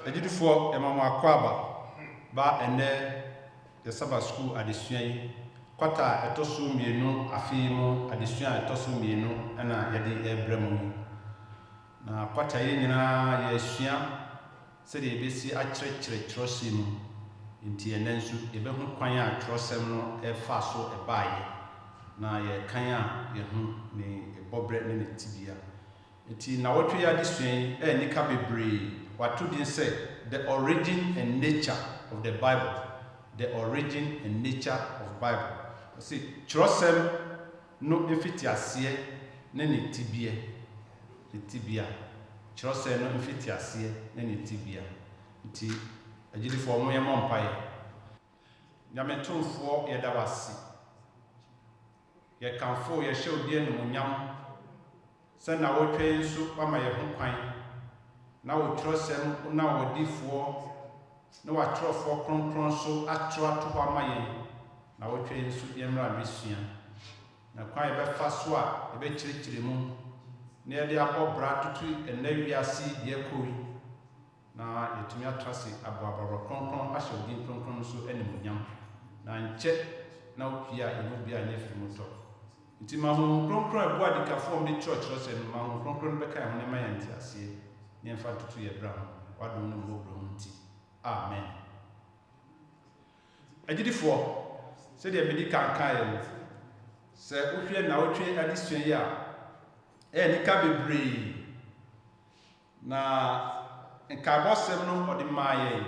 Ejidifo emama akwaba ba ene the Sabbath school adesua yi kwata etoso mienu afei mu adesua etoso mienu na yede ebremu na kwata yi nyina ya esua se de ebesi akyerɛkyerɛ kyerɛsɛm mu nti enensu ebehu kwan a kyerɛsɛm no efa so ebaaye na ye kan a ye hu ne ebobre ne ne tibia nti na wotwe ya adesua yi nika bebree watu din say the origin and nature of the Bible. The origin and nature of Bible. See, kyerɛsɛm no mfiti aseɛ ne ne tibia. Ne tibia. Kyerɛsɛm no mfiti aseɛ ne ne tibia. Nti agyilifo mo yɛ mpae. Nyametomfo yɛ da wase. Yɛ kanfo yɛ hyɛ odi animuonyam. Sɛ na wotwe nso ama yɛ ho kwan. Na wo kyerɛsɛm na wodifoɔ na watrɔfoɔ kronkron so atro ato hɔ ama yɛn na wotwe nso yɛmra mesua na kwan yɛbɛfa so a yɛbɛkyerɛkyerɛ mu na yɛde abɔ bra tutu ɛnna wiase deɛ kɔi na yɛtumi atrase aboabarɔ kronkron ahyɛ odin kronkron so animuonyam na nkyɛ na wopia yɛmu bia nyɛ firi mu tɔ nti ma ho kronkron ɛboa dikafoɔ mde kyerɛkyerɛ sɛ no ma ho kronkron bɛka yɛn ho ne ma yɛn nte aseɛ ne yɛmfa tutu yɛ bra ho wadom no mmɔborɔ ho nti amen. Ejidifo se de medi kankan ye se wohwe na wotwe adesua yi a nika bebree na nkabosem no ode maaye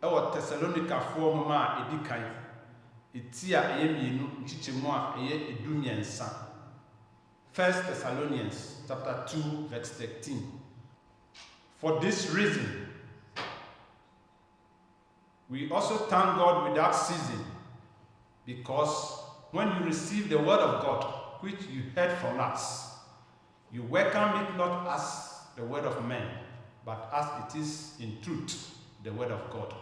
wɔ Thessalonica fo ho ma edikan eti a mienu nchichemu a edumiensa 1 Thessalonians chapter 2 verse 13. For this reason we also thank God without ceasing, because when you receive the word of God, which you heard from us, you welcome it not as the word of men, but as it is in truth the word of God,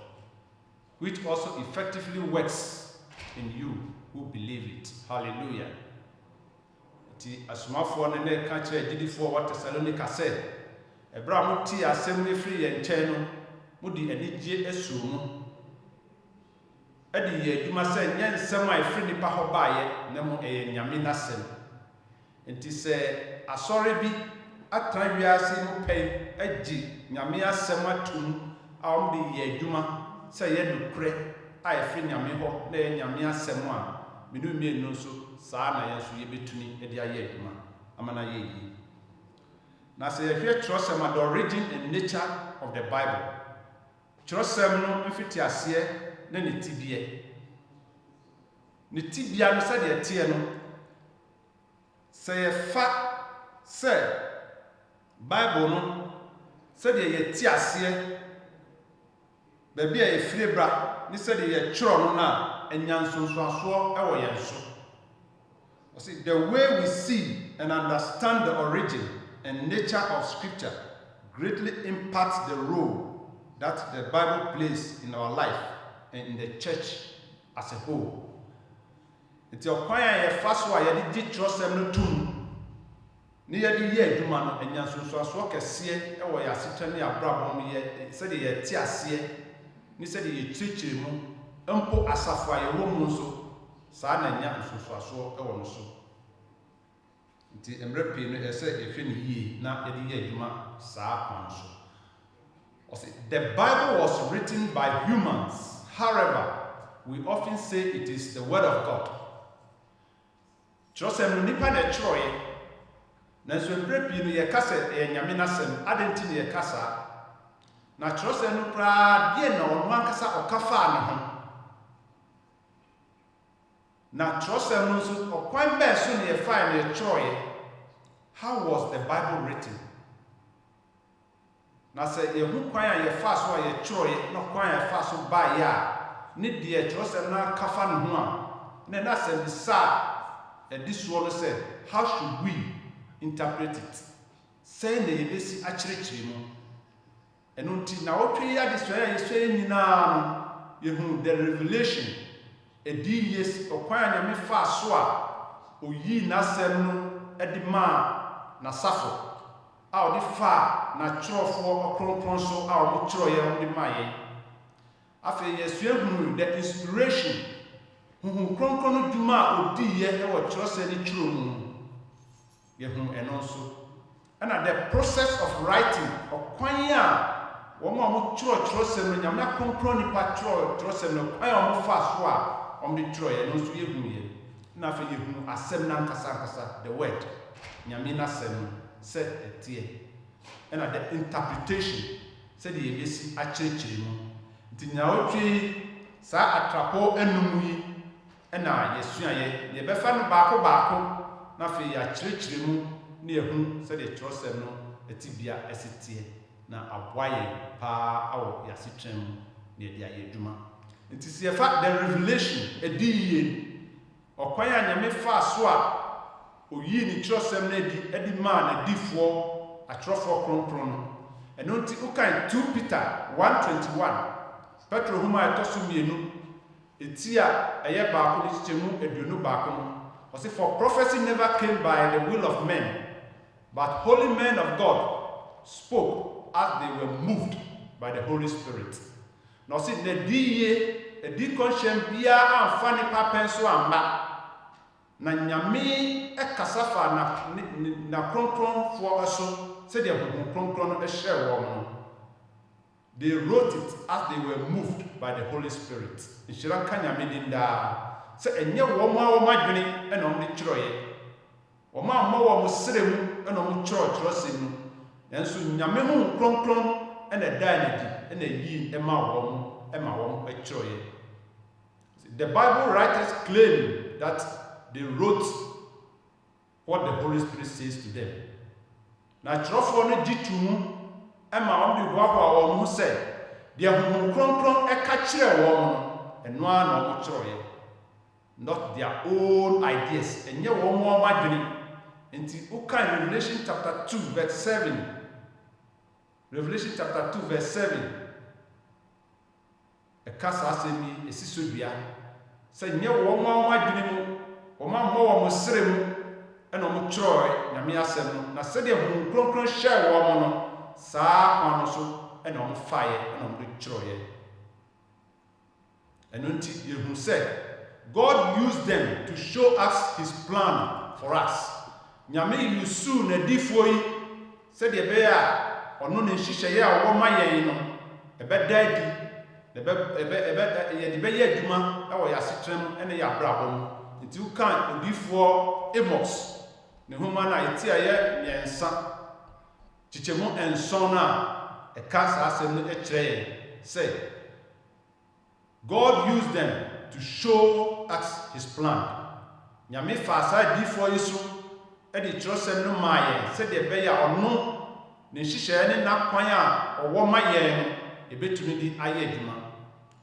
which also effectively works in you who believe it. Hallelujah. Ti asumafo ne ne ka kire gidifo wa Thessalonica said, Ebra mo ti asem efiri ye nkyɛn no, mo di anigye esu mu. Edi ye adwuma sɛ nyɛ nsɛm a efiri nipa hɔ baaye na mo nyame nasɛm. Enti sɛ asɔre bi atra wiase mo pɛi agyi nyame asɛm atum a wɔn de ye adwuma sɛ yɛ nokorɛ a efiri nyame hɔ na yɛ nyame asɛm a menu mienu nso saa na yɛ so yɛbɛtumi de ayɛ adwuma amana yɛ yi. Na sɛ yɛhwɛ kyerɛsɛm the origin and nature of the Bible. Kyerɛsɛm no mfiti aseɛ na ne tibia. Ne tibia no sɛ de tie no. Sɛ yɛfa sɛ Bible no sɛ de yɛtie aseɛ baabi a yɛfiri bra ne sɛ de yɛkyerɛ no na enyansonsoasoɔ ɛwɔ yɛn so. See, the way we see and understand the origin and nature of Scripture greatly impacts the role that the Bible plays in our life and in the church as a whole. It's your choir a fast way you did kyerɛsɛm no tum. Ni yɛde yɛ adwuma no enyansonsoasoɔ kɛseɛ ɛwɔ yɛ asetwa ne abrabɔ mu yɛ sɛ de yɛ tie aseɛ ni sɛ de yɛ kyerɛkyerɛ mu mpo asafo a yɛwɔ mu nso saa na nya nsosoasoɔ ɛwɔ no so. Nti emre pii no ɛsɛ ehwɛ ne yie na yɛde yɛ adwuma saa kwan so. The Bible was written by humans. However, we often say it is the word of God. Kyerɛsɛm no nipa na ɛkyerɛɛ na nso emre pii no yɛka sɛ ɛyɛ nyame n'asɛm adɛnti na yɛka saa. Na kyerɛsɛm no koraa deɛ na ɔno ankasa ɔka faa ne ho. Na kyerɛsɛm no nso ɔkwan bɛɛ so na yɛfaa na yɛkyerɛɛ. How was the Bible written? Na sɛ yɛhu kwan a yɛfaa so a yɛkyerɛɛ na kwan a yɛfaa so baeɛ a ne deɛ kyerɛsɛm no aka fa ne ho a na n'asɛm bisa ɛdi soɔ no sɛ how should we interpret it? Sɛ na yɛbɛsi akyerɛkyerɛ mu. Ɛno nti na wotwe yɛ adesua a yɛsua nyinaa no yɛhu the revelation edi yes ɔkwan a nyame faa so a oyi n'asɛm no ɛde maa n'asafo a ɔde fa na kyerɛfoɔ ɔkronkron so a ɔmo kyerɛyɛ ɔmo ma yɛn afei yɛsua hunu the inspiration huhu kronkron no dwuma a ɔdiiɛ ɛwɔ kyerɛsɛ ne kyerɛ mu yɛhu ɛno nso ɛna the process of writing ɔkwan a wɔn a wɔn kyerɛsɛm no nyame akronkron nipa kyerɛsɛm no kwan a wɔn fa so a wɔn de kyerɛ yɛn nso yɛhu yɛ na afei yɛhu asɛm nankasa the word nyame n'asɛm sɛ ɛteɛ ɛna the interpretation sɛdeɛ yɛbɛsi akyerɛkyerɛ mu nti nea ɔtwe saa atrapɔ anum yi ɛna yɛsua yɛ yɛbɛfa no baako na afei yɛakyerɛkyerɛ mu na yɛhu sɛdeɛ kyerɛsɛm no ɛte bia ɛsi teɛ na aboa yɛn paa awɔ yɛasetwɛn mu na yɛde ayɛ adwuma nti sɛ yɛfa the revelation ɛdi yie ɔkwan a nyame faa so a oyii ne kyerɛsɛm no adi maa n'adifoɔ atwerɛfoɔ kronkron no ɛno nti wokan 2 Peter 1:21 Petro homa a ɛtɔ so mmienu eti a ɛyɛ baako ne kyekyɛmu aduonu baako no ɔse for prophecy never came by the will of men but holy men of God spoke as they were moved by the Holy Spirit. Na ɔse na di yie edi kɔnhyɛn biara amfa nipa pɛn so amba na nyame ɛkasa fa na kronkronfoɔ so sɛdeɛ huhu kronkron no ɛhyɛ wɔn no they wrote it as they were moved by the Holy Spirit. Nhyira nka nyame din daa sɛ ɛnyɛ wɔn a wɔn adwene ɛna wɔn de kyerɛɛ wɔn a mmɔ wɔn sere mu ɛna wɔn kyerɛkyerɛsɛm mu nanso nyame hu kronkron ɛna daa n'adi ɛna yi ɛma wɔn ɛkyerɛɛ. The Bible writers claim that they wrote what the Holy Spirit says to them. Na kyerɛfoɔ no gye to mu ɛma wɔn de hoahoa wɔn ho sɛ deɛ huhu kronkron ɛka kyerɛ wɔn no ɛno ara na wɔn kyerɛɛ. Not their own ideas. Enye wɔn adwene. Nti wokan Revelation chapter 2 verse 7. Revelation chapter 2 verse 7. Ɛka saa asɛm yi esi so dua. Sɛ nye wɔn adwene mu, wɔn ammɔ wɔn sere mu, ɛna wɔn kyerɛɛ nyame asɛm no. Na sɛdeɛ huhu kronkron hyɛ wɔn no, saa kwan no so ɛna wɔn faeɛ ɛna wɔn kyerɛɛ. Ɛno nti yɛhu sɛ God used them to show us his plan for us. Nyame yusu na difo yi said ebe a ono ne nhyehyeye a wo ma yen no ebe daadi ebe ye adwuma e wo yasetrem ene ya brabom. Nti u kan odifo Amos ne homa na eti aye miensa chichemu enson na e ka sa asem no e kire yen say God used them to show us his plan. Nyame fa sa difo yesu e di kyerɛsɛm no ma yen se de be ya ɔno ne nhyehyɛ ne nakwan a ɔwɔ ma yen no e betumi di ayɛ adwuma.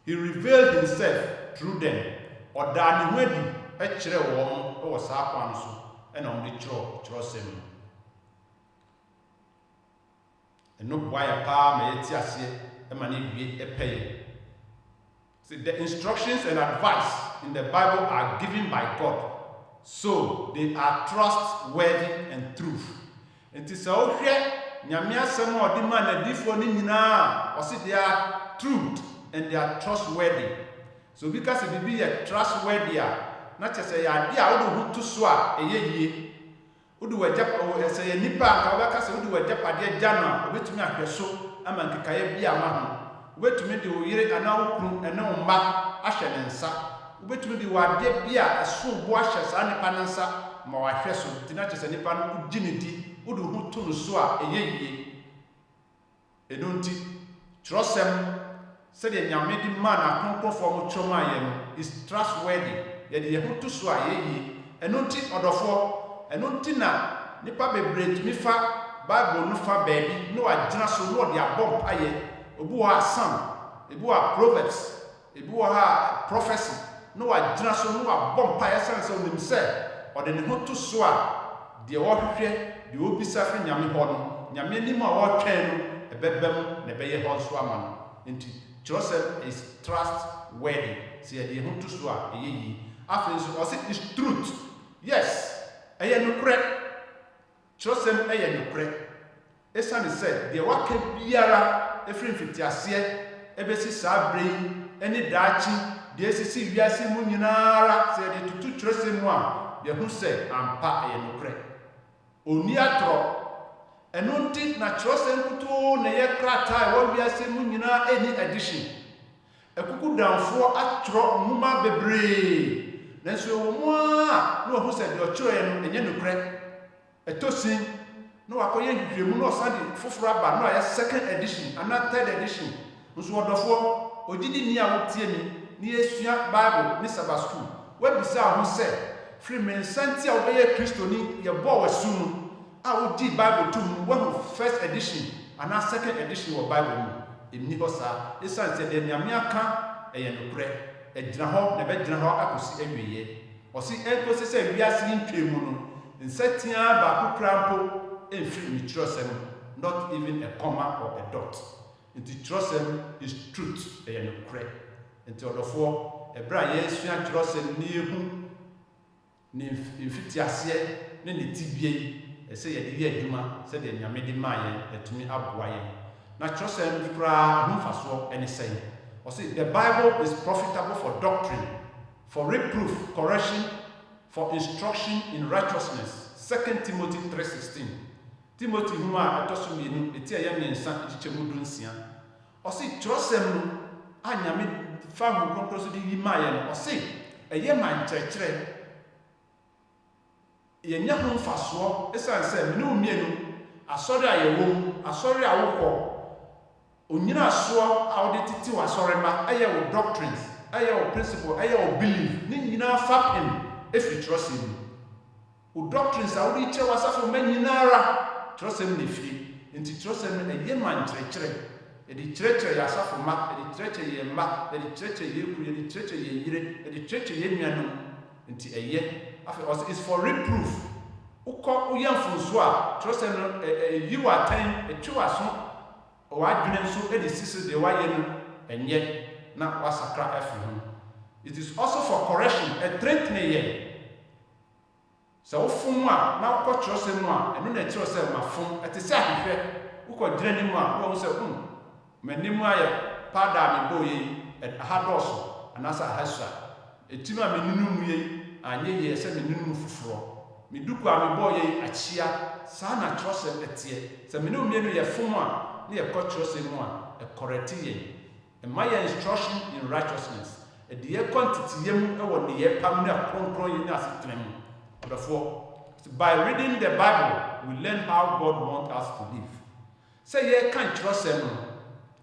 He revealed himself through them. Ɔda ne ho adi e kyerɛ wɔn wɔ saa kwan so e na ɔmo de kyerɛsɛm no. Eno boa ya pa ma yɛti ase e ma ne wie e pɛyɛ. The instructions and advice in the Bible are given by God, so they are trustworthy and truth. It is so here, nyame asɛm a ɔde ma n'adifo ne nyinaa, ɔse they are truth and they are trustworthy. So because bibi yɛ trustworthy a, na kyerɛ sɛ yɛ ade a wode ho to so a ɛyɛ yie. Wode wagya sɛ yɛ nipa a wobɛka sɛ wode wagyapadeɛ gya no a wobɛtumi ahwɛ so ama nkekaeɛ bi ama ho. Wobɛtumi de wo yere anaa wo kunu ɛne wo mma ahyɛ ne nsa. Wobɛtumi de w'adeɛ bi a ɛso bo ahyɛ saa nipa ne nsa ma wahwɛ so. Nti na kyerɛ sɛ nipa no wogye ne di, wode ho to no so a ɛyɛ yie. Ɛno nti kyerɛsɛm sɛdeɛ nyame de ma na kronkronfoɔ mo kyerɛ ma yɛ no is trustworthy. Yɛde yɛn ho to so a ɛyɛ yie. Ɛno nti ɔdɔfoɔ, ɛno nti na nipa bebree tumi fa Bible no fa baabi na wagyina so na ɔde abɔ mpayɛ. Obi wɔ ha Psalm, ebi wɔ ha Proverbs, ebi wɔ ha Prophecy. No wagyina so no wabɔ mpaeɛ sɛ onim sɛ ɔde ne ho to so a deɛ wɔhwehwɛ deɛ obisa fɛ nyame hɔ no nyame anim a wɔtwɛn no ɛbɛbɛ mu na ɛbɛyɛ hɔ nso ama no. Nti kyerɛsɛm is trustworthy. Sɛ yɛde yɛn ho to so a ɛyɛ yie. Afei nso ɔse is truth. Yes, ɛyɛ nokorɛ. Kyerɛsɛm ɛyɛ nokorɛ. esane sɛ deɛ waka biara efiri mfitiaseɛ ebesi saa bere yi ene daachi deɛ esisi wiase mu nyinaara sɛ de tutu kyerɛsɛm mu a deɛ hu sɛ ampa ɛyɛ nokorɛ oni atoro ɛno nti na kyerɛsɛm kutu na yɛ krataa ɛwɔ wiase mu nyinaa eni edition ekuku danfoɔ atwerɛ nhoma bebree nanso ɛwɔ mu a na ɔhu sɛ deɛ ɔkyerɛ no ɛnyɛ nokorɛ ɛtosin na wakɔyɛ nhwehwɛmu na ɔsan de foforɔ aba na ɔyɛ second edition ana third edition nso ɔdɔfoɔ ogyidi ni a wotie ni yɛsua Bible ne Sabbath school wabisa ho sɛ firi me nsanti a wobɛyɛ Kristoni yɛbɔ w'asum a wogyi Bible tum wahu first edition ana second edition wɔ Bible mu ɛmni hɔ saa ɛsiane sɛ deɛ Nyame aka ɛyɛ nokorɛ ɛgyina hɔ na ɛbɛgyina hɔ akɔsi awieɛ ɔsi ɛnkɔsi sɛ wiase ntwa mu no nsatia baako kra mpo ɛmfiri ne kyerɛsɛm not even a comma or a dot nti kyerɛsɛm is truth ɛyɛ nokorɛ nti ɔdɔfoɔ ɛberɛ a yɛsua kyerɛsɛm ne yɛhu ne mfitiaseɛ ne ne tibie yi ɛsɛ yɛde yɛ adwuma sɛdeɛ Nyame de maa yɛn atumi aboa yɛn na kyerɛsɛm koraa ho mfasoɔ ɛne sɛn ɔsɛ the Bible is profitable for doctrine, for reproof, correction, for instruction in righteousness. 2 Timothy 3:16. Timothy hu a ɛtɔ mienu eti ɛyɛ mmiɛnsa kyekyɛmu 16. Ɔsɛ kyerɛsɛm no a Nyame fa ho kronkron so de yi maa yɛn no ɔsɛ ɛyɛ ma nkyerɛkyerɛ yɛnya ho mfasoɔ ɛsiane sɛ mene wo mmienu asɔre a yɛwɔ mu asɔre a wokɔ onyina soɔ a wode tete w'asɔre ma ɛyɛ wo doctrines ɛyɛ wo principle ɛyɛ wo belief ne nyinaa fapem ɛfiri kyerɛsɛm mu wo doctrines a wode kyerɛ w'asafo ma nyinaara kyerɛsɛm na fie nti kyerɛsɛm no ɛyɛ ma nkyerɛkyerɛ yɛde kyerɛkyerɛ yɛ asafo ma yɛde kyerɛkyerɛ yɛ mma yɛde kyerɛkyerɛ yɛ kuru yɛde kyerɛkyerɛ yɛ yere yɛde kyerɛkyerɛ yɛ nuanom nti ɛyɛ afei ɔsɛ is for reproof wokɔ woyɛ mfonso a kyerɛsɛm no ɛyi wɔ atan ɛtwe w'aso wadwene nso de sisi de wayɛ no ɛnyɛ na wasakra afiri ho it is also for correction ɛtrɛntene yɛ sɛ wofom a na wokɔ kyerɛsɛm mu a ɛno na ɛkyerɛ sɛ mafom ɛte sɛ ahwehwɛ wokɔ gyina ne mu a wɔn sɛ m'anim ayɛ paada a mebɔ yɛ aha dɔɔso anaasɛ aha sua ɛtim a menunu mu yɛ anyɛ yɛ sɛ menunu mu foforɔ meduku a mebɔ yɛ akyia saa na kyerɛsɛm ɛteɛ sɛ mene mmienu yɛ fom a ne yɛ kɔ kyerɛsɛm mu a ɛkɔrɛte yɛn ɛma yɛ instruction in righteousness ɛde yɛ kɔ nteteyɛ mu ɛwɔ ne yɛ pam ne akronkron yɛ ne asetena mu ɔdɔfoɔ by reading the Bible we learn how God wants us to live sɛ yɛka kyerɛsɛm no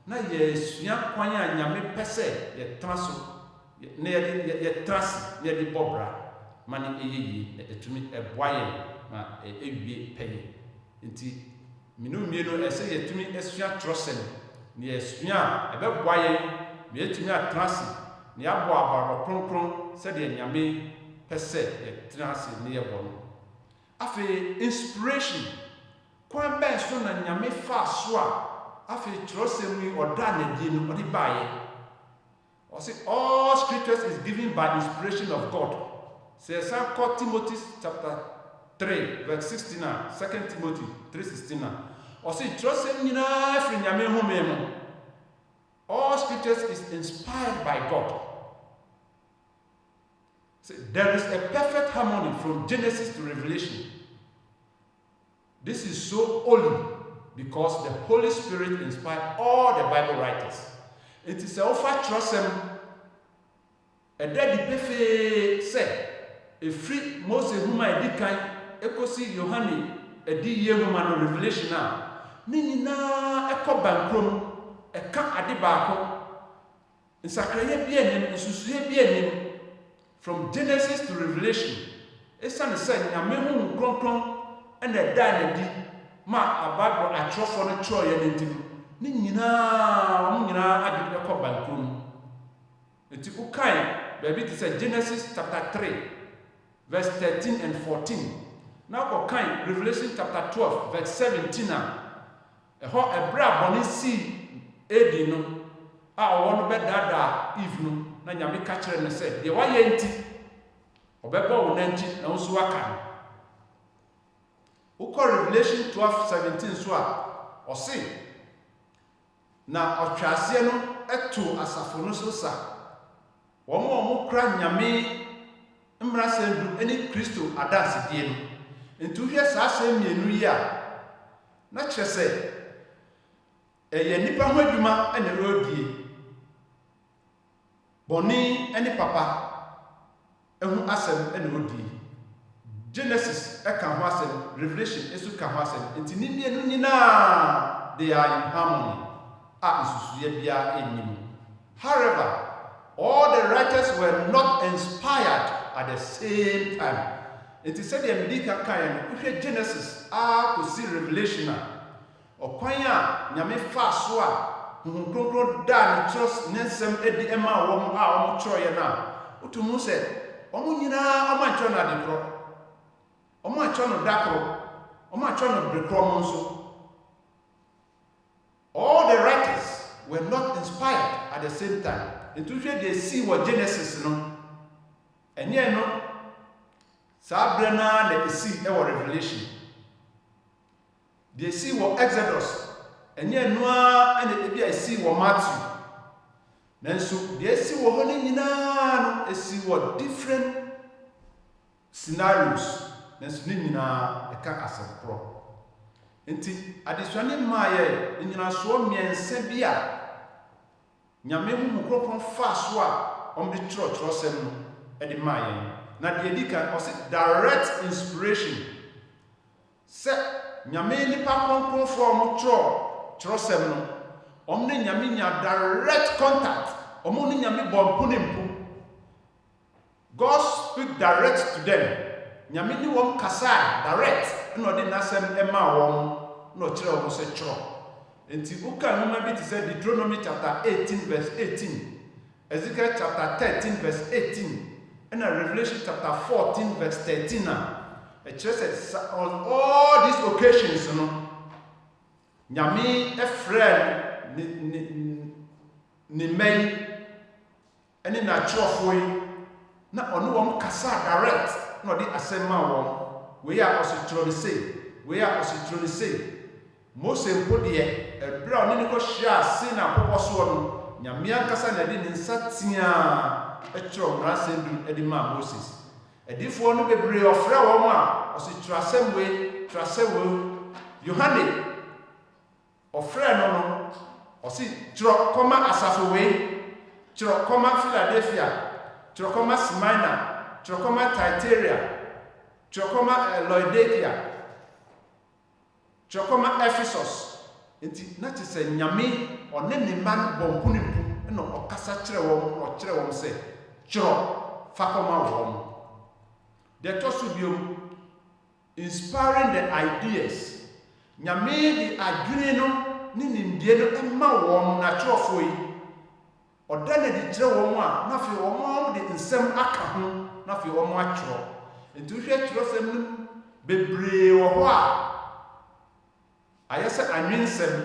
na yɛsua kwan a Nyame pɛ sɛ yɛtena so na yɛtena se na yɛde bɔ bra ma ne ɛyɛ yie na ɛtumi ɛboa yɛn na ɛwie pɛ yɛn nti minu mmienu ɛsɛ yɛtumi asua kyerɛsɛm na yɛsua a ɛbɛboa yɛn na yɛtumi atena se na yɛabɔ abarabɔ kronkron sɛdeɛ Nyame pɛ sɛ yɛtena se na yɛbɔ no afei inspiration kwan bɛn so na Nyame fa so a afei kyerɛsɛm yi ɔda n'adie no ɔde baayɛ ɔsɛ all scriptures is given by inspiration of God sɛ yɛsan kɔ Timothy chapter 3 verse 16 a 2 Timothy 3:16 a ɔsɛ kyerɛsɛm nyinaa firi Nyame home mu all scriptures is inspired by God. So there is a perfect harmony from Genesis to Revelation. This is so holy because the Holy Spirit inspired all the Bible writers. It is a offer kyerɛsɛm ɛda di pefee sɛ ɛfiri Mose homa ɛdi kan ɛkɔsi Yohane ɛdi yie homa no Revelation a ne nyinaa ɛkɔ bankrom ɛka ade baako nsakrayɛ bi anim nsusuɛ bi anim from Genesis to Revelation ɛsiane sɛ Nyame ho nkronkron ɛna ɛda n'adi ma Bible atwerɛfoɔ no kyerɛɛ yɛn nti ne nyinaa wɔn nyinaa ade ɛkɔ bankrom nti wokae baabi te sɛ Genesis chapter 3 verse 13 and 14 na wokae Revelation chapter 12 verse 17 a ɛhɔ ɛbrɛ a bɔne sii Edi no a ɔwɔ no bɛdaadaa Eve no na Nyame ka kyerɛ no sɛ deɛ wayɛ nti ɔbɛbɔ wo nanti na wo nso waka no wokɔ Revelation 12:17 so a ɔse na ɔtwaseɛ no ɛto asafo no so sa wɔn kura nyame mmarasendu ne Kristo adansedie no nti hwɛ saa asɛm mmienu yi a na kyerɛ sɛ ɛyɛ nipa ho adwuma ɛna ɛredie bɔne ne papa ɛho asɛm ɛna ɛredie Genesis ɛka ho asɛm Revelation ɛso ka ho asɛm nti ne mmienu nyinaa they are in harmony a nsusuiɛ biara ɛnnim. However, all the writers were not inspired at the same time. It is said the Medika Kayan, if you Genesis, to see Revelation, or Quanya, Yame Faswa, who don't die, trust Nensem Eddie Emma, woman, our Troyana, Utumu said, Omunina, O my chona de Cro, O my chona Dacro, O my chona de Cromonso. All the writers were not inspired at the same time. And usually they see what Genesis no, and yet no, Sabrina they see our Revelation. They see what Exodus, and yet no, and they see what Matthew. Then so they see what Holy Nina, they see what different scenarios. Then so Nina, they can't accept pro. Nti adeswane maaye nyina so miense bia nyame hu kropon fa so a omde trotro no e di maaye na de dika o se direct inspiration se nyame nipa kropon fo mo trosem no omne nyame nya direct contact omo ne nyame bompo ne mpo. God speak direct to them. Nyame ni wom kasa direct no de nasem ema wom no kire wom se chro enti uka numa bi te say Deuteronomy chapter 18 verse 18, Ezekiel chapter 13 verse 18, and Revelation chapter 14 verse 13 it says on all these occasions no nyame a friend ni mai ene na chofo yi na ono wom kasa direct no de asema wom we are also trying to say Mose mpodie ebra oni ni ko hia se na poposo no nyame ankasa na de ne nsatia etro mrasendu edi ma Moses edifo no bebre ofre wo mo a osi trasewe Yohane ofre no osi tro koma asafo we tro koma Philadelphia tro koma Smyrna tro koma Thyatira Chokoma Laodicea, Chokoma Ephesus. Enti na se nyame one ne man bompu ne pu no okasa kire wom se chiro fakoma wom. The tosubium inspiring the ideas. Nyame di adwene no ni nimdie no emma wom na chirofo yi. Odane di kire wom a na fe wom de nsem aka ho na fe wom achiro. Nti hwe trosem no bebre wo ho a ayese anwensem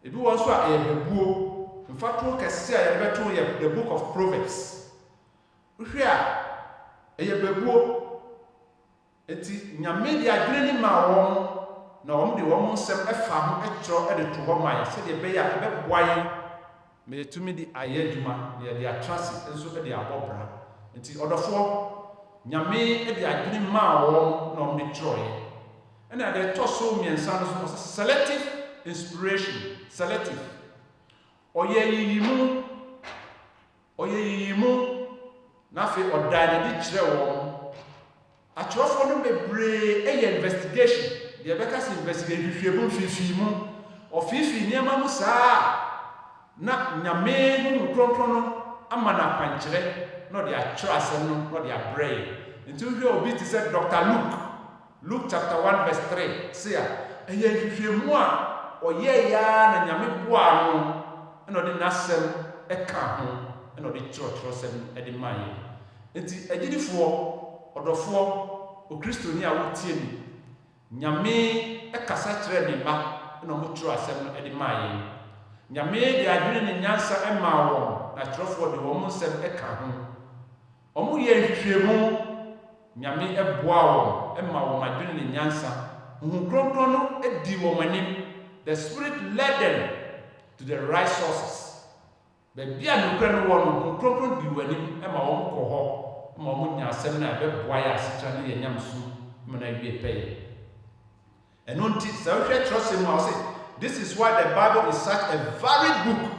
ebi won so a ebebuo mfato kese a yebeto ye the book of Proverbs hwe a eyebebuo enti nyame di adwene ni ma won na won de won nsem efa ho etro de to ho ma se de be ya ebeboaye me tumi di ayeduma ne de atrase enso de abobra enti odofo nyame e di adwene ma won na omde troye and the toso miensa no so selective inspiration selective oyeyimu na fe odane di kire won atrofo no bebre e investigation de beka se investigate hwehwemu fifimu ofifi niam mu saa na nyame hu kronkron no ama na kwankire no de atrase no de abrey until we obi to say Dr. Luke chapter 1 verse 3 say eye hwehwemu a oye ya na nyame boa no no de nasem eka ho no de trosem e de maye enti agidifo odofo o kristoni a wotie ni nyame ekasa kire ne ba no mo trosem no e de maye nyame de adwene ne nyansa ema wo na trofo de wo nsem eka ho omo ye hwehwemu nyame eboa wo ema wo madwene ne nyansa hu kronkron no edi wo manim the Spirit led them to the right sources. But be a no one who di wani ema won ko ho ma won nya asem na be boa ya asitra ne yanyam so na bi pay. And on so we trust him say this is why the Bible is such a varied book.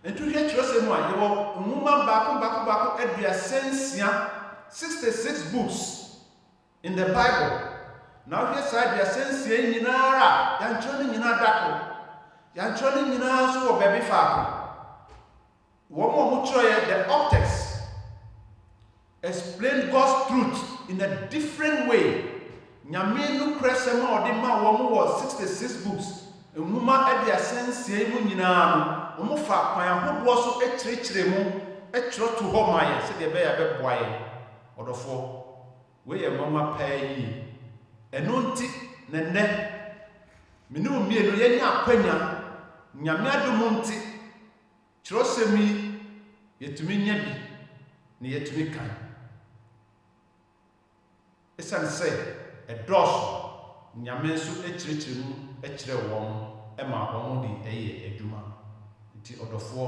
And to hear trust him one you woman back eduasensia 66 books in the Bible. Now here side eduasensia nyinara yan choni nyina dako. Yan choni nyina so wo baby fa. Wo the optics explain God's truth in a different way. Nyame no kresema odi ma wo mo 66 books. Enuma eduasensia mu nyina no. Omo fa kwan ahodo so ekyirikire mu ekyiro to ho maye se de be ya be boaye odofo we ye mama pay eno nti nenne mene omienu ye nya akwanya nyame adom nti kyirosemi yetumi nya bi ne yetumi kan esan se edoso nyame so ekyirikire mu ekyire wo ema wo di eye adwuma nti odofo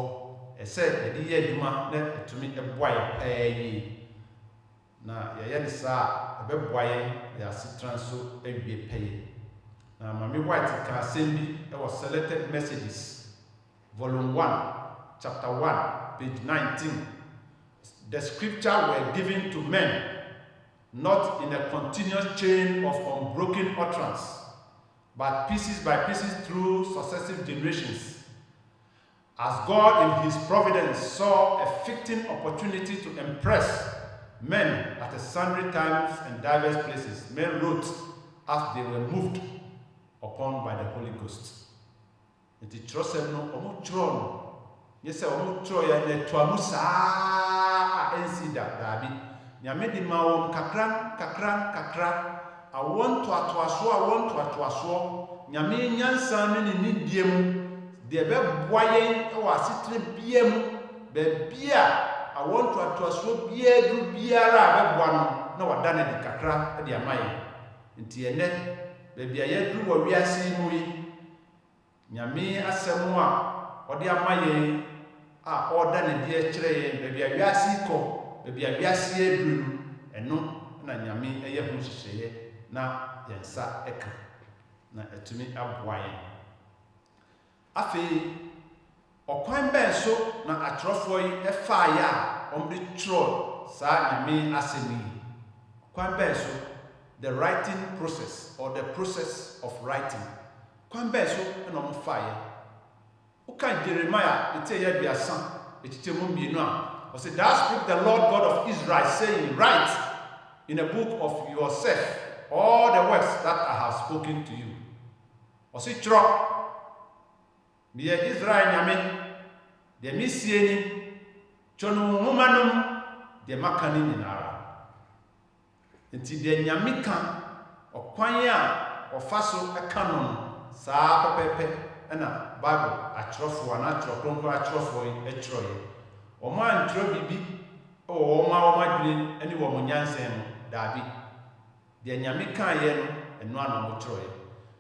ese edi ye adwuma na etumi eboaye ayi na ye ne sa ebeboaye ya sitranso ewie pay na mami white ka sembi e was selected messages volume 1 chapter 1 page 19. The scripture were given to men not in a continuous chain of unbroken utterance but pieces by pieces through successive generations. As God in his providence saw a fitting opportunity to impress men at a sundry times and diverse places, men wrote as they were moved upon by the Holy Ghost. It is trust no omo tron. Yes, omo tro ya ne toamu saa ensida dabi. Nyame di ma won kakra. I want to atoaso. Nyame nyansa ne ni diem. De be boayen e wa sitre biem be bia I want to aso bia du biara be boa no na wada na di kakra de amaye nti ene be bia ye du wo wiase mu yi nyame asemu a ode amaye a oda na di e kire ye be bia wiase ko be bia wiase eduru eno na nyame eye hu hihye na yensa eka na etumi aboaye afi okwan ben so na atrofo yi efa ya omri tro sa nyame asemi okwan ben so the writing process or the process of writing kwan ben so na mo fa ya ukan Jeremiah ite ya biasa etite mo mienu a o say thou speak the Lord God of Israel saying write in a book of yourself all the words that I have spoken to you o say tro Biya Israel nyame de misie ni chono humanum de makani nyinara nti de nyame ka okwan a ofaso eka no saa pepepe na Bible atrofo na atrofo atrofo etroye o ma antro bibi o ma dwene ani wo mo nyansem dabi de nyame ka ye no eno ana mo troye.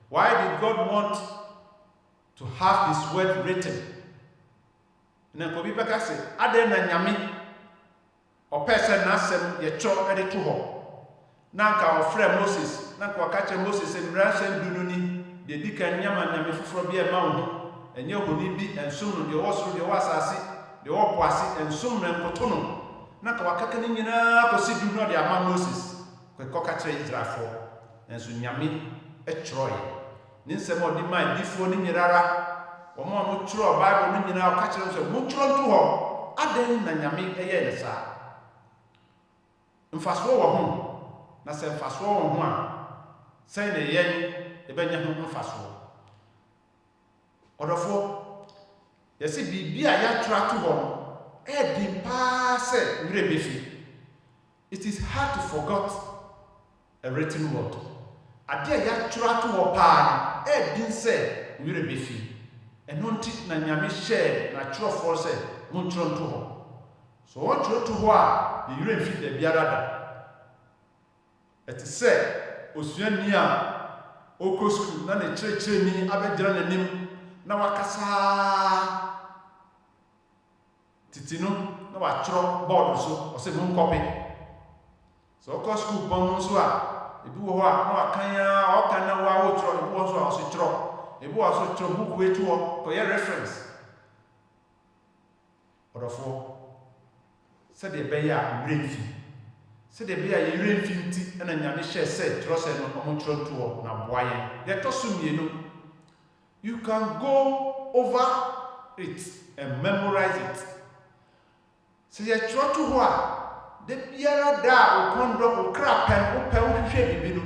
Why did God want to have his word written? Na ko bi beka se ade na nyame opese na asem ye cho ede to ho na nka ofre Moses na nka wakache Moses emra sem dununi de dikan nyama nyame foforo bi e ma ho enye honi bi ensum no de wosoro de wasase de wopoase ensum na nkoto no na nka wakaka ni nyina ko si du no de ama Moses ko kache Israelfo enso nyame e troye ni nsem odi ma difo ni nyirara omo mo tro Bible ni nyina ka kire so mo tro to ho aden na nyame eye ne sa mfaso wo ho na se mfaso wo ho a se ne yen e benya ho mfaso odofo yesi bibia ya tra to ho e din pa se wire befi. It is hard to forget a written word. Ade ya tra to ho pa e din se wire befi. Eno nti na nyame share na trofo se mo tro to ho. So what tro to ho a the wire mfi da biara da. Et se osuani a oko school na ne kyerɛkyerɛ ni abɛgyina n'anim na wakasa titi no na watwerɛ board so ɔsɛ mo nkɔpe so oko school pɔn so a ebi wɔ hɔ a na wakan a ɔka na wa wotwerɛ ebi wɔ so a ɔso kyerɛ ebi wɔ so kyerɛ book etu hɔ kɔyɛ reference ɔdɔfo sɛdeɛ ɛbɛyɛ a werɛ mfi sɛdeɛ ɛbɛyɛ a yɛwerɛ mfi nti ɛna nyame hyɛ sɛ kyerɛsɛ no ɔmo kyerɛ nto hɔ na boa yɛn yɛtɔ so mmienu you can go over it and memorize it sɛ yɛtwerɛ to hɔ a da biara da a wokɔndɔ wokra pɛn wopɛ wohwehwɛ bibi no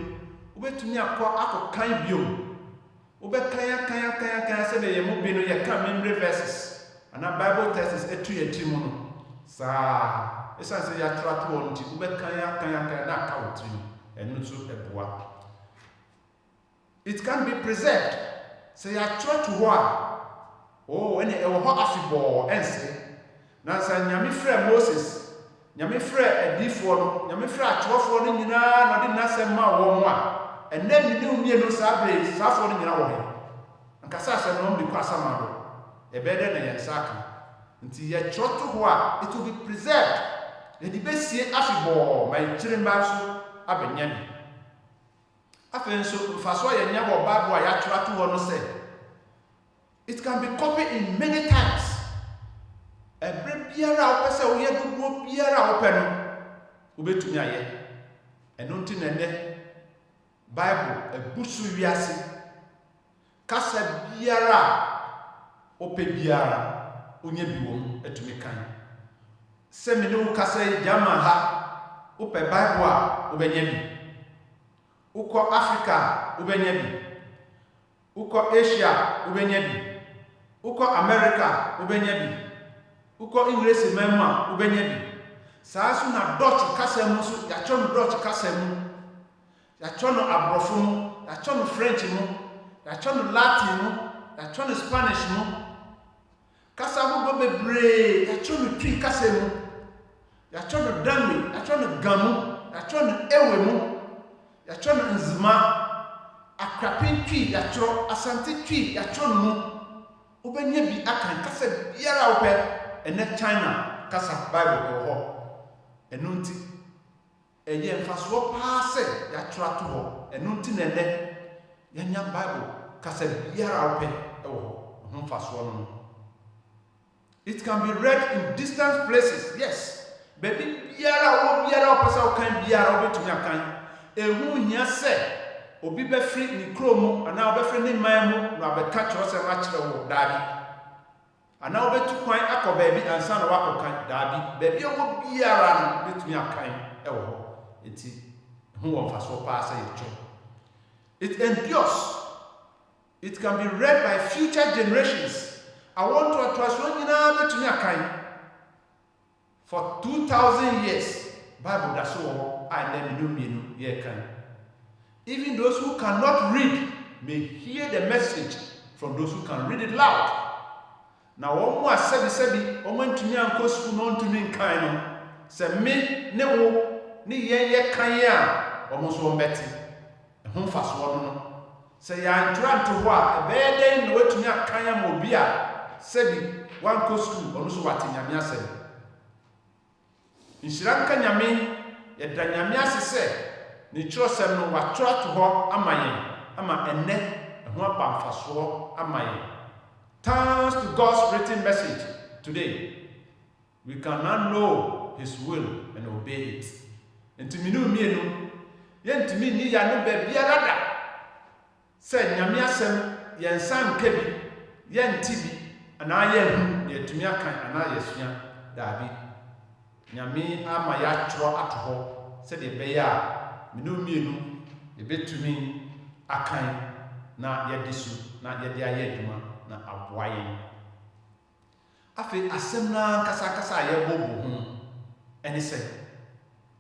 wobɛtumi akɔkan biom wobɛkan sɛdeɛ yɛ mu bi no yɛka memory verses ana Bible texts etu yɛtiri mu no saa ɛsan sɛ yɛatwerɛ to hɔ nti wobɛkan na aka wo tiri ɛno nso ɛboa it can be preserved sɛ yɛatwerɛ to hɔ a ɛne ɛwɔ hɔ afebɔɔ ɛnse na sɛ nyame frɛ Moses nyame frɛ adiifoɔ no nyame frɛ atwerɛfoɔ no nyinaa na ɔde n'asɛm ma wɔn a ɛnɛ mmienu mmienu saa bere saafoɔ no nyinaa wɔ hɔ ankasa asɛm no ɔmde kɔ asama do ɛbɛyɛ dɛ na yɛn nsa aka nti yɛtwerɛ to hɔ a it will be preserved yɛde bɛsie afebɔɔ ma yɛkyerɛ mba so abɛnya bi afei nso mfasoɔ a yɛnya wɔ Bible a yɛatwerɛ to hɔ no sɛ it can be copied in many times ɛberɛ biara a wopɛ sɛ woyɛ dodoɔ biara a wopɛ no wobɛtumi ayɛ ɛno nti na ɛnɛ Bible abu so wiase kasa biara a wopɛ biara onye bi wɔ mu atumi kan sɛ me ne wo kasa yi German ha wopɛ Bible a wobɛnya bi wokɔ Africa wobɛnya bi wokɔ Asia wobɛnya bi wokɔ America wobɛnya bi wokɔ English mɛma wobɛnya bi saa so na Dutch kasa mu so yɛatwerɛ no Dutch kasa mu yɛatwerɛ no Aborɔfo mu yɛatwerɛ no French mu yɛatwerɛ no Latin mu yɛatwerɛ no Spanish mu kasa ahodoɔ bebree yɛatwerɛ no Twi kasa mu yɛatwerɛ no Dame yɛatwerɛ no Gamu yɛatwerɛ no Ewe mu yɛatwerɛ no Nzima Akrapen Twi yɛatwerɛ Asante Twi yɛatwerɛ no mu wobɛnya bi akan kasa biara wopɛ ɛnɛ China kasa Bible wɔ hɔ ɛno nti ɛyɛ mfasoɔ paa sɛ yɛatwerɛ to hɔ ɛno nti na ɛnɛ yɛnya Bible kasa biara wopɛ ɛwɔ hɔ ho mfasoɔ no it can be read in distant places yes baabi biara wɔ biara wopɛ sɛ wokan biara wobɛtumi akan ɛho hia sɛ obi bɛfiri ne kurom mu anaa wobɛfiri ne man mu na wabɛka kyerɛsɛm akyerɛ wo daabi anaa wobɛtu kwan akɔ baabi ansa na wakɔkan daabi baabi a wɔ biara no wobɛtumi akan ɛwɔ hɔ enti ho wɔ mfasoɔ paa sɛ yɛtwerɛ it endures it can be read by future generations awɔ ntoatoasoɔ nyinaa bɛtumi akan for 2000 years Bible da so wɔ hɔ a ɛnɛ mmienu yɛkan even those who cannot read may hear the message from those who can read it loud. Now, one more sebi, one to me and co school non to me kind of say me ne wo ni ye kanya almost one betty. A home fast one. Say ya trying to what a bad day no to me a kanya mobia sebi one co school almost what in Yamia said. In Sri Lanka Yami, yet Danyamia said. Ni trosem no watra to ho amaye ama enne ho abamfaso amaye. Thanks to God's written message today, we can now know his will and obey it. Enti minu mienu yentimi ni ya no ba biara da se nyame asem yensan ka bi yenti bi ana ya hu yetumi akan ana yesua daabi nyame ama ya tro ato ho se de be ya mienu ebetumi akan na yedisu na yedi aye adwuma na aboa yen afi asem na kasa ayebobo ho ene se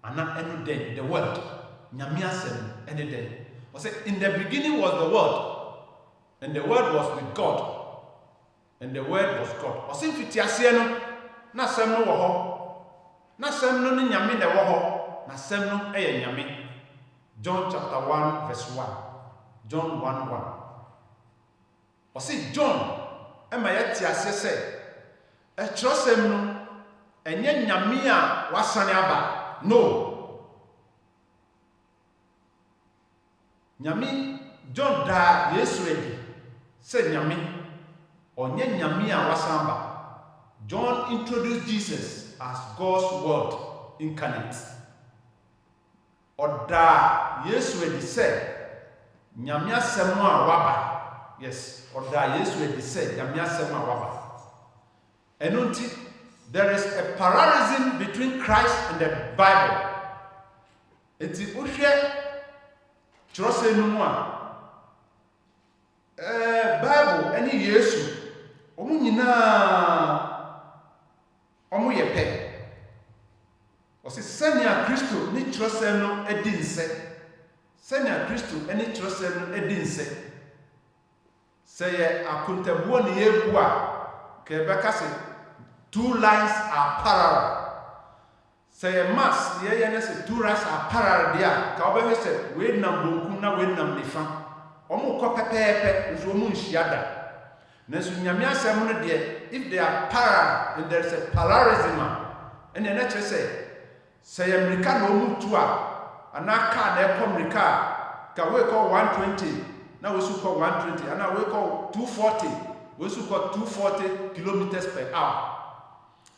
ana enu den the word nyame asem ene den o say in the beginning was the word and the word was with God and the word was God o say fitiase no na asem no wo ho na asem no ni nyame na wo ho na asem no eye nyame John chapter 1 verse 1. John 1:1. Or see John, Emma yet ase say, a trosem no, and yen nyamia wasanyaba. No. Nyami, John da Yesu ready. Say nyami, or yen nyamia wasamba. John introduced Jesus as God's word incarnate. Oda Yesu ready say, nyamia semwa waba. Yes, Oda Yesu ready say, nyamia semwa waba. Enunti, there is a parallelism between Christ and the Bible. Eti uhwe trose numa. Bible eni Yesu. Omu nyina omu yepe. Osi senya Kristo ni trose no edi nse. Senya Kristo eni trose no edi nse. Seye akuntabuo ne yebu a kebeka se two lines are parallel. Say mass, yeah, say two lines are parallel there. Ka obe say we nam bonku na we nam nifa. Omo ko pepepe nso omo nhyiada. Na so nyame asem no de if they are parallel and there is a parallelism and the nature say America no mu tu a ana car na e America ka we call 120 na we su call 120 ana we call 240 we su call 240 kilometers per hour.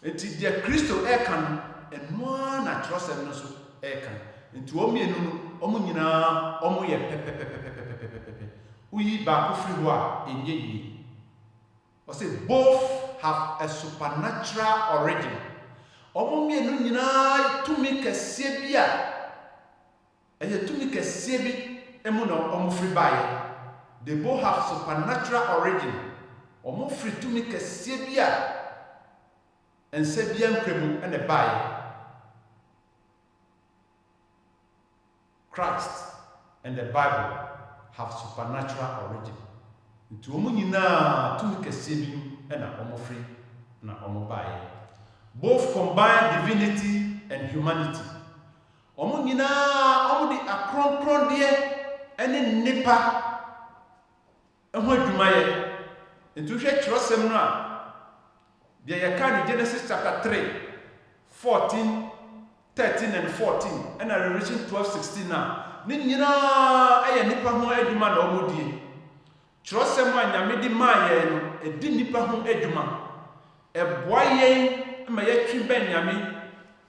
Enti de Kristo ekan eno na trosem no so ekan enti omienu no omo nyina omo ye pepepepepepepepepe uyi ba ko firi ho a enye yi. O say both have a supernatural origin. Omo mienu nyina tumi kese bi a eye tumi kese bi emu no omo firi bae. They both have supernatural origin. Omo firi tumi kese bi a and say bien kremu and a buy. Christ and the Bible have supernatural origin. Into omu nyina tumi kese bi and a omo free na omo buy. Both combine divinity and humanity. Omu nyina omu di akronkron de ene nipa eho adwuma ye. Into hwe trosem no a there you can in Genesis chapter 3, 14, 13 and 14, and Revelation 12, 16 now. Nina aye nipa ho adwuma na omudie. Trosem a nyame di ma ye no, e di nipa ho adwuma. E boa yen ma ye twi ben nyame.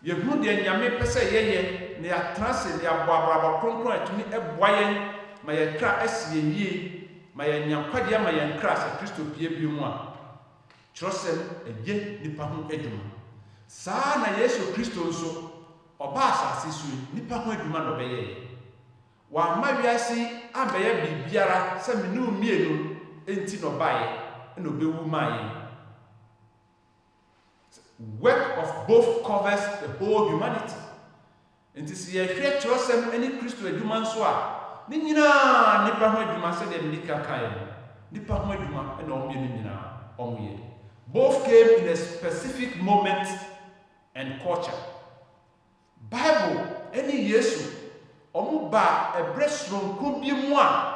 Ye hu de nyame pese yeye na ya transe ya boabraba kronkron atumi e boa yen ma ye kra asie yie, ma ye nyankwade ma ye nkra sa Kristo pie bi mu a. Trosem eje nipa ho adwuma. Saa na Yesu Kristo nso oba asase so nipa ho adwuma no beye. Wa ma wiase abeye bibiara se me no mienu enti no bae na obewu mai. Work of both covers the whole humanity. Enti si ye hwe trosem ani Kristo adwuma nso a ni nyina nipa ho adwuma se de ndika kan. Nipa ho adwuma na o mienu nyina omuye. Both came in a specific moment and culture. Bible, any Yesu, omu ba ebresron kumbi mwa.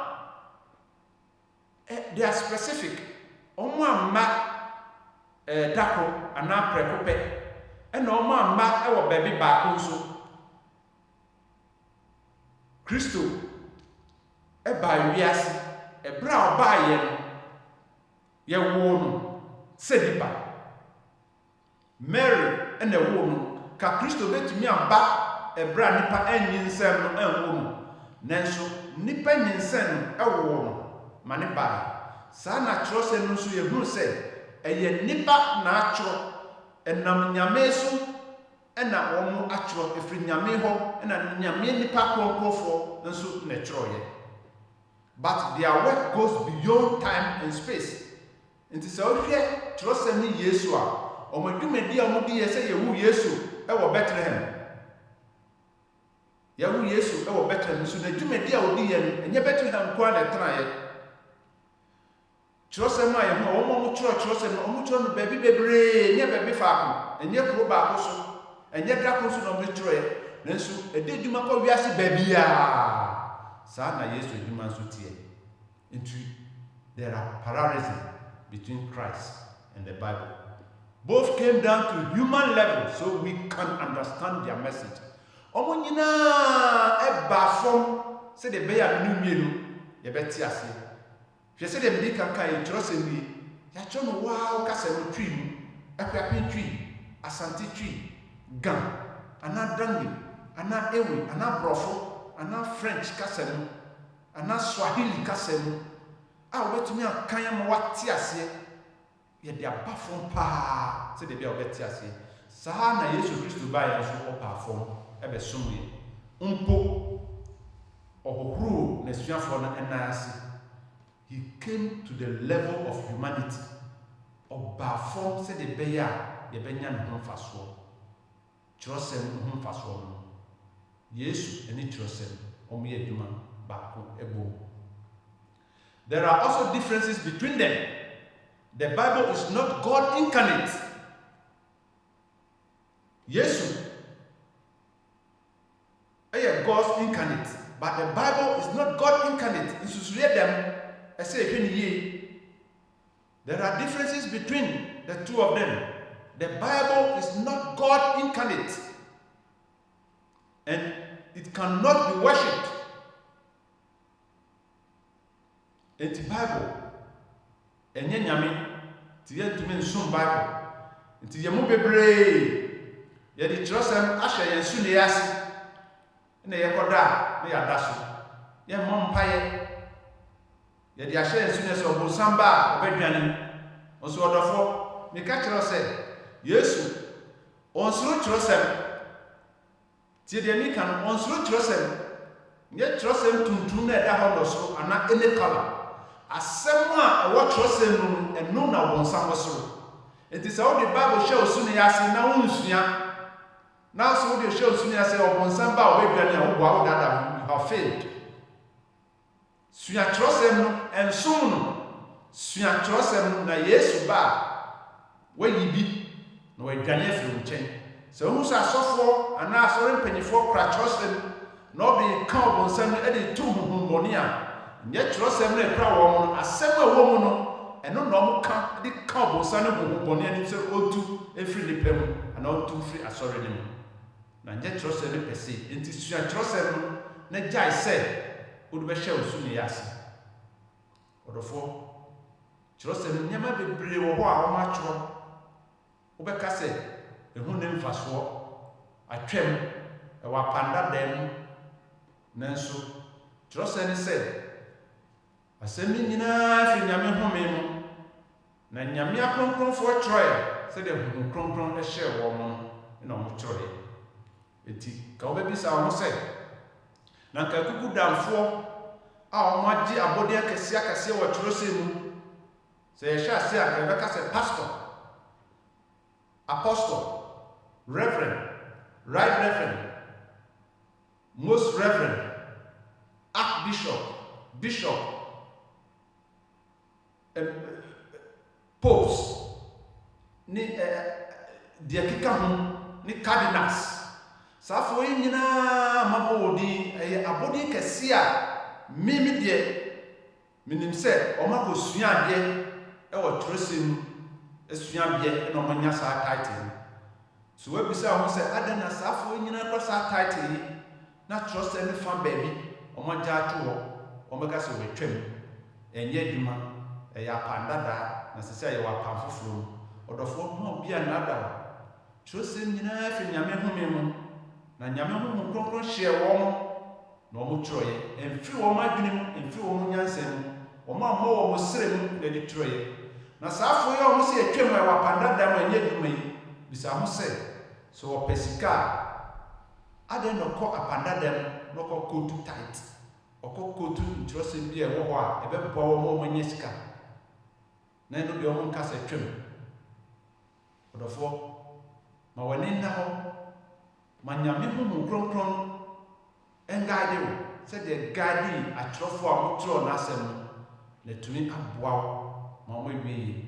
They are specific. Omu amma dako ana prekope. Ena omu amma ewo baby ba kunso. Kristo eba wiase ebra oba ye wo no. Sedipa Mary and a woman ka Kristo betumi aba ebra nipa enyinsem no enwo mu nanso nipa nyinsem no ewo no mane ba sa na trose no so ye hu se eye nipa na atro enam nyame so ena wo mu atro efri nyame ho ena nyame nipa konkrofo nso na troye. But their work goes beyond time and space. Nti se ohwe trosem ni Yesu a omadwumadi a omudi ye se yewu Yesu ewo Bethlehem. Yewu Yesu ewo Bethlehem so na dwumadi a odi ye enye Bethlehem kwa na traye. Trosem a ye ho omo trosem omo tro no baby bebre nye baby faako enye kro ba ko so enye dako so no metroye nanso ededwuma kwa wiase baby a sa na Yesu edwuma so tie. There are parallelism between Christ and the Bible. Both came down to human level so we can understand their message. Omo nyina e ba fom se de be ya nu mienu ye beti ase. Hwe se de medi kanka ye trosem bi ya cho no wow kasa no twi mu apiapin twi asante twi gan ana dangi ana ewe ana brofo ana French kasa no ana Swahili kasa no a wetumi akan ya mo wate ase ye de aba fom pa se de be obeti ase saa na Yesu Kristo ba ya so opa fom ebe somye mpo ohuru na suafo na enase. He came to the level of humanity. Oba fom se de be ya ye benya no mfaso kyerosem no mfaso no Yesu eni kyerosem omo ye adwuma ba ko ebo. There are also differences between them. The Bible is not God incarnate. Yesu God incarnate, but the Bible is not God incarnate. You should read them. I say, there are differences between the two of them. The Bible is not God incarnate, and it cannot be worshipped. In the Bible, and yen yame, tiye tumen sum Bible, and tiye mu bebre, yedi trosem asha yen su ne yasi. Na yekoda na yadaso ye mompaye ye de ahye ensu ne so bonsamba obedwane onso odofo me ka kiro se Yesu onsuro kirosem tie de mi kan onsuro kirosem ye kirosem tuntum na eda ho so ana ene kala asem a ewo kirosem no enu na bonsamba so enti se o de Bible show su ne yase na unsua. Now, so the show soon as I say, "Oh, Samba, we are going to wow, that you have failed." So you trust him, and soon, so you trust him. Na Yesu ba, where you be, no we ganye from chain. So who's a software and now sorry penny for trust him. No be count on some edit 2 monia. Yet trust him, a proud woman, a several woman, and no normal count the count on some monia and say, "Oh, 2 every the payment and all 2 free." Sorry, na nje trust any per se enti sua trust no na jai say would be share osu ne yase odofo trust no nyama bebre wo ho a wo ma tro wo be ka say ehu ne mfaso atwem e wa panda dem nanso trust any say asemi nyina fi nyame home mu na nyame akonkronfo troe say de hu kronkron e share wo mo na mo troe. Eti ka obebisa wo se na ka kuku damfo a o maji abode akase wo twrose mu se ye sha se aka be ka se pastor, apostle, reverend, right reverend, most reverend, archbishop, bishop, popes ni diakika hu ni cardinals. Safo nyina mabodi abodi kese a mimi de minim se o mako sua de e wo trosem esua bie na o manya sa title so we bisa ho se adana safo nyina ko sa title na trosem ne fa baby o maja to o mega se we twem enye dwuma ya pandada na se se ya wa pamfoforo odofo no bia nada trosem nyina fi nyame home mu na nyame hu kronkron hye wo na o mo troye emfi wo ma adwene mu emfi wo mo nyansa mu o ma mo wo mo sere mu na di troye na saafo ye o mo se etwem e wa panda da ma nye dwuma yi bisa ho se so o pesika ade no ko apanda da no ko kotu tight o ko kotu ntrose bi e wo ho a ebe bo wo mo nye sika na no de o mo nka se twem odofo ma wani na ho manyame hu kronkron engade wo se de gadi atrofo a motro na asem na tuni aboa ma mo wi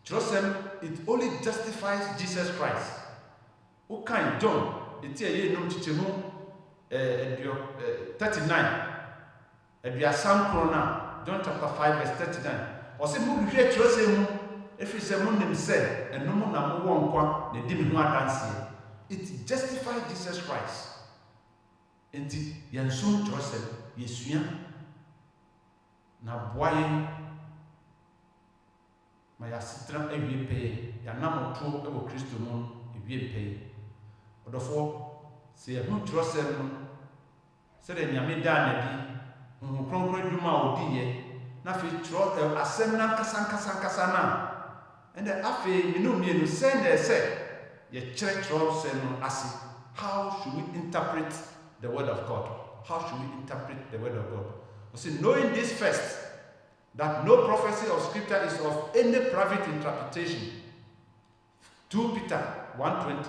trosem it only justifies Jesus Christ. O kan John eti aye nom chichemu 39 edua sankro na John chapter 5 verse 39. Ɔsɛ mo hwehwɛ kyerɛsɛm mu ɛfiri sɛ mo nim sɛ ɛnom na mo wɔ nkwa na di me ho adanseɛ. It justifies Jesus Christ. Enti yɛnsom kyerɛsɛm yɛsua na boa yɛn ma yɛasetena awie pɛyɛ yɛanam ɔtoo ɛwɔ Kristo mu awie pɛyɛ. Ɔdɔfoɔ sɛ yɛho kyerɛsɛm no sɛdeɛ Nyame daa n'adi Honhom Kronkron adwuma a ɔdiiɛ na afei kyerɛ asɛm no ankasa no a ɛnɛ afei mmienu sɛn na ɛsɛ yɛkyerɛ kyerɛsɛm no ase. How should we interpret the word of God? How should we interpret the word of God? We say, knowing this first, that no prophecy of scripture is of any private interpretation. 2 Peter 1:20.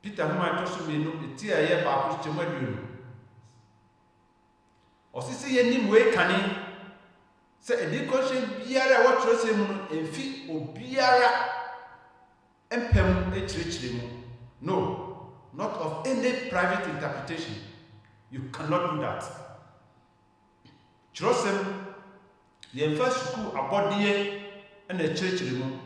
Peter whom I told you, it's here by Christian Wedwin. Or see ye name way canning. Say a decoration biara what you say, and feet or biara empem a no. Not of any private interpretation. You cannot do that. Jerusalem, the first school about the and the church room.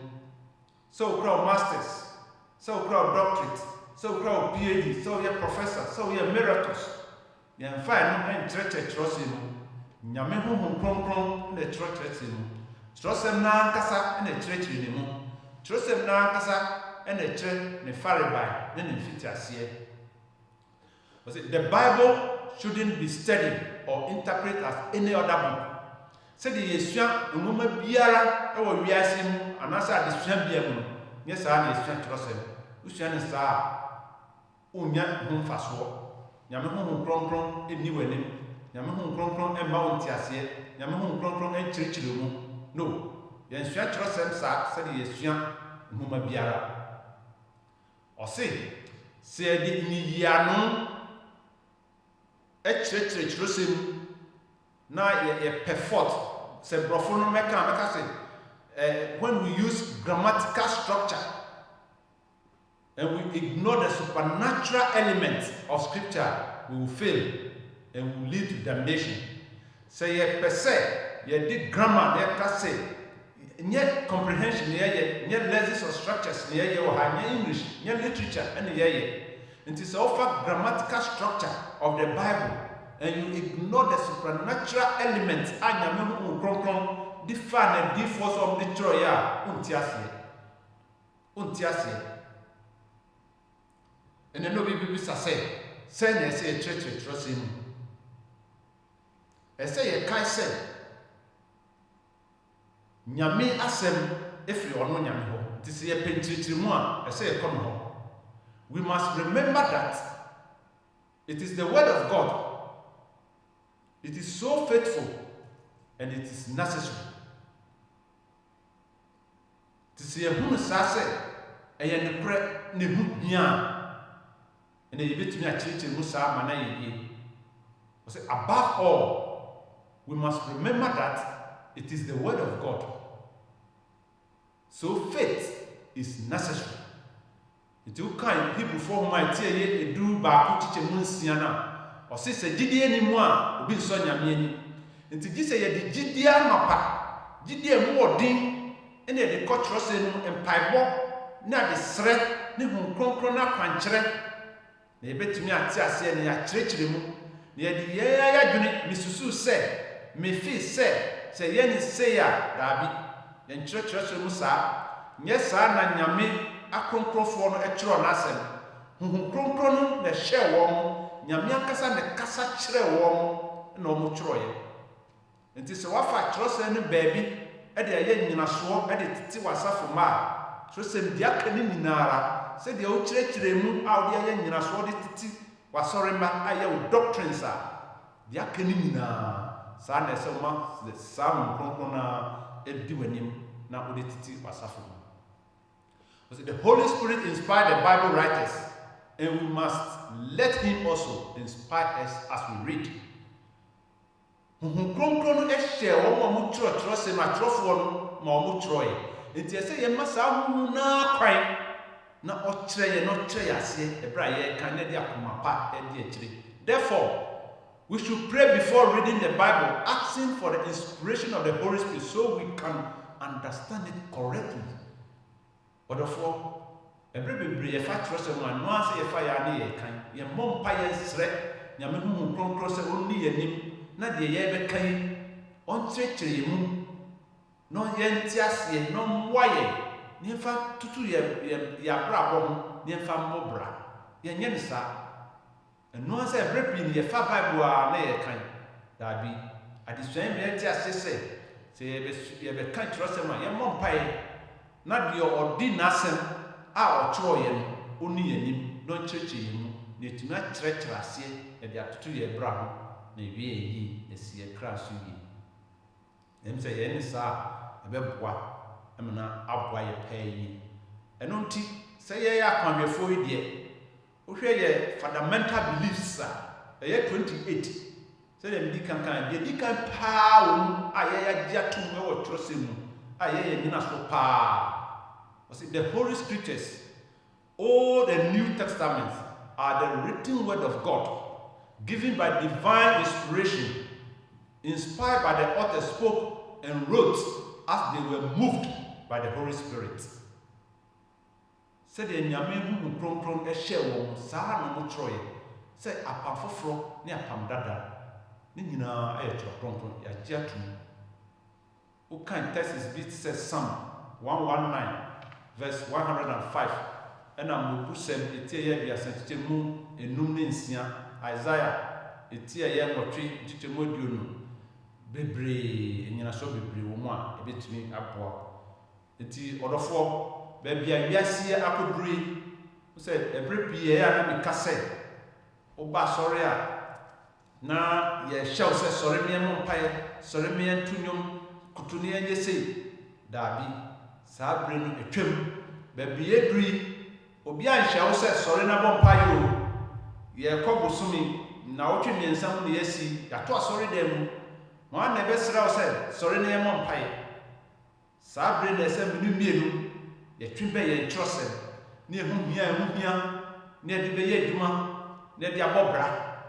So crowd masters, so crowd doctorate, so crowd PhD, so you're professor, so you're emeritus. You find and church Jerusalem. Nyame Honhom Kronkron in the church room. Jerusalem na kasa in the church room. Jerusalem na kasa and the church ne faribai then in fitiasie. Was it the Bible shouldn't be studied or interpreted as any other book. Said the Yesua unuma biara ewo wiase mu anasa adesua bia mu nye saa na Yesua kyerɛsɛm usua ne saa unya ho mfasoɔ Nyame Honhom Kronkron eni w'anim Nyame Honhom Kronkron emma wo ntiaseɛ Nyame Honhom Kronkron enkyerɛkyerɛ mu no yɛnsua kyerɛsɛm saa said the Yesua unuma biara. Ɔse sɛ yɛde nyiyiano ɛkyerɛkyerɛ kyerɛsɛm na yɛpɛ fort sɛ brɔfo no mɛka sɛ when we use grammatical structure and we ignore the supernatural element of scripture, we will fail and will lead to damnation. Sɛ yɛpɛ sɛ yɛde grammar yɛka sɛ nye comprehension nye lessons or structures wɔ ha nye English nye literature and it is offer grammatical structure of the Bible and you ignore the supernatural element a Nyame Honhom Kronkron define and force of the troy a unti aseɛ and no bi bisa sɛ na ɛsɛ church mu ɛsɛ yɛ kai sɛ Nyame asem efiri ono nyame ho tisi ye penchiri mu a ese ye kono ho. We must remember that it is the word of God. It is so faithful and it is necessary. Tisi ye hunu sase eye ne pre ne hu hia ene ye betumi a chirichiri mu sa ma na ye. Above all, we must remember that it is the word of God. So faith is necessary. It will kind Hebrew for my tear a do ba kuchiche munsiana or sister Gideon ni moi obi so nyame ani. Nti gi se ye de gidia mapa gidia mu odin ene de culture se no empaibo na de sre ne hu kronkron na kwankyere na ye betumi ate ase ne ya kyerɛkyerɛ mu na ye de ye ya dwene misusu se me fi se ye ni se ya dabi ye kyerɛkyerɛ mu saa nye saa na nyame akronkronfo no ɛkyerɛ na asɛm hu kronkron no na hyɛ wɔn nyame ankasa ne kasa kyerɛ wɔn na wɔn kyerɛ ye. Nti sɛ wafa kyerɛsɛ no baabi ɛde ayɛ nyinasoɔ ɛde tete wasafo ma kyerɛsɛ di aka ne nyinara sɛ deɛ wo kyerɛkyerɛ mu a wo de ayɛ nyinasoɔ de tete wasɔre ma ayɛ wo doctrines a di aka ne nyinara saa na ɛsɛ ma saa mo kronkron na ɛdi w'anim na wo de tete wasafo ma. The Holy Spirit inspired the Bible writers, and we must let him also inspire us as we read. Kronkron no ehye wo mo kyerɛkyerɛ sɛ ma kyerɛfoɔ no ma wo kyerɛe. Enti ɛsɛ yɛ ma saa hu na kwan na ɔkyerɛ yɛ no kyerɛ yɛ ase ɛbra yɛ kan na de akoma pa ɛde akyire. Therefore, We should pray before reading the Bible, asking for the inspiration of the Holy Spirit so we can understand it correctly. But therefore, every baby, if I trust someone, once if I are near, your mom payes threat, your men who come across only a name, not the ever kind, on treachery, no yentias, no wire, near far to your bravo, near far mobra, your yensa. And no one said, "Ripping your far Bible are near kind." That be at the same time, say, you have a kind trust in my mom pie, not your ordination, our choy, only a name, no church in you, to not treacherous, and they are 2 year brown, maybe ye, a see a crash you. Them say, any sir, a bebois, I'm not up why you pay ye. And no tea, say, I come before you, dear. Your fundamental beliefs are 28. So the medical kind, the deacon power, I jatu or trusting, I so power. Was it the Holy Scriptures? All the New Testaments are the written word of God, given by divine inspiration, inspired by the author spoke and wrote as they were moved by the Holy Spirit. Said the Yamin who cron a shell, Sahara no Troy, say a pamphofro near Pam Dada. Nina, I cron, a jatu. Who kind text bit says Psalm 119, verse 105. And I'm who said a tear ya sent to moon a numinsia, Isaiah, a tear young or tree, Chichemoduno, Bebre, and Yanaso Bebre, one, a bit to me up. It's other 4. Baby, I see a could breathe. Who said, every Pierre and cassette. Oba sorry. Now, ye shall say, sorry, me and Mompire, sorry, me and Tunium, Cotunia, ye say, Darby, Sabrin, a trim, baby, a breathe. Obia shall say, sorry, na Mompire. Ye cobo sumi, now to me and some the SC, that was sorry, them. One never said, sorry, near Mompire. Sabrin, the same new. Ye trimbe ye trust near whom here, near the Bay Duma, near the Abobra.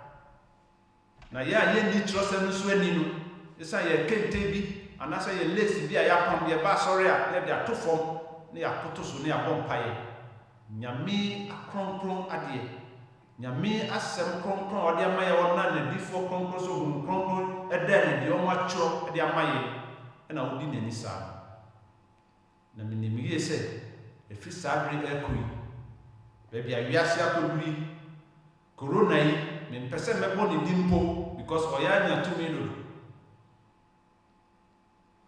Now, ye need trust and swelling. This I can't be, and as I lazy be a yapon, be a bassoria, let their 2 form near Potus near Bompire. Yami a cron adie. Yami as some cron or their Maya or none, and before concros of cron, a den, the omacho, their Maya, and I would in any sound. Namini said, if it's Sabri Equi, baby, I guess I could be Corona, mean person my body dimpo because Oyana 2 million.